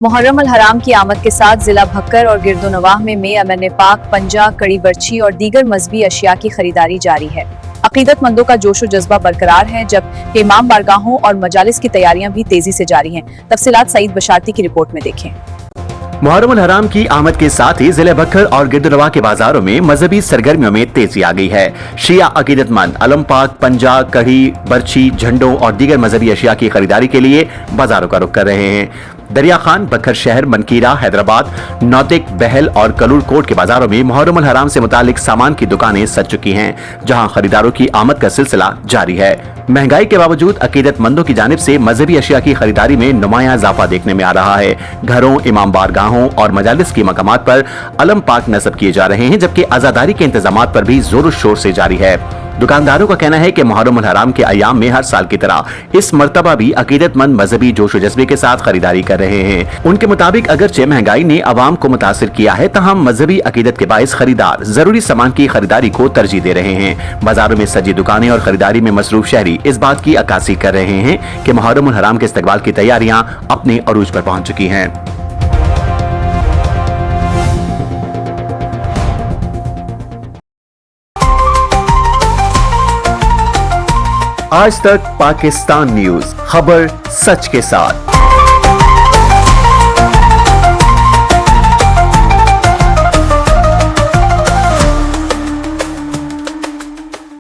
मुहर्रम अल हराम की आमद के साथ जिला भक्कर और गिरदोनवाह में अमन पाक, पंजा, कड़ी बर्ची और दीगर मजहबी अशिया की खरीदारी जारी है। अकीदतमंदों का जोशो जज्बा बरकरार है, जबकि इमाम बारगाहों और मजालिस की तैयारियां भी तेजी से जारी हैं। तफसीलात सईद बशारती की रिपोर्ट में देखें। मुहर्रम अल हराम की आमद के साथ ही जिले बखर और गिरदोनवाह के बाजारों में मजहबी सरगर्मियों में तेजी आ गई है। शिया अकीदतमंद अलम पाक, पंजा, कड़ी, बर्ची, झंडों और दीगर मजहबी अशिया की खरीदारी के लिए बाजारों का रुख कर रहे हैं। दरिया खान, बखर शहर, मनकीरा, हैदराबाद, नौतिक, बहल और कलूर कोट के बाजारों में मुहर्रम अल हराम से मुतालिक सामान की दुकानें सज चुकी हैं, जहां खरीदारों की आमद का सिलसिला जारी है। महंगाई के बावजूद अकीदतमंदों की जानिब से मजहबी अशिया की खरीदारी में नुमाया इजाफा देखने में आ रहा है। घरों, इमाम बारगाहों और मजालिस की मकामात पर अलम पाक नस्ब किए जा रहे हैं, जबकि आजादारी के इंतजामात पर भी जोर शोर से जारी है। दुकानदारों का कहना है कि मुहर्रम अल हराम के अयाम में हर साल की तरह इस मर्तबा भी अकीदतमंद मजहबी जोश जज्बे के साथ खरीदारी कर रहे हैं। उनके मुताबिक अगरचे महंगाई ने अवाम को मुतासिर किया है, तहम मजहबी अकीदत के बाइस खरीदार जरूरी सामान की खरीदारी को तरजीह दे रहे हैं। बाजारों में सजी दुकानें और खरीदारी में मसरूफ शहरी इस बात की अक्कासी कर रहे हैं कि मुहर्रम अल हराम के इस्तकबाल की तैयारियां अपने अरूज पर पहुंच चुकी हैं। आज तक पाकिस्तान न्यूज, खबर सच के साथ।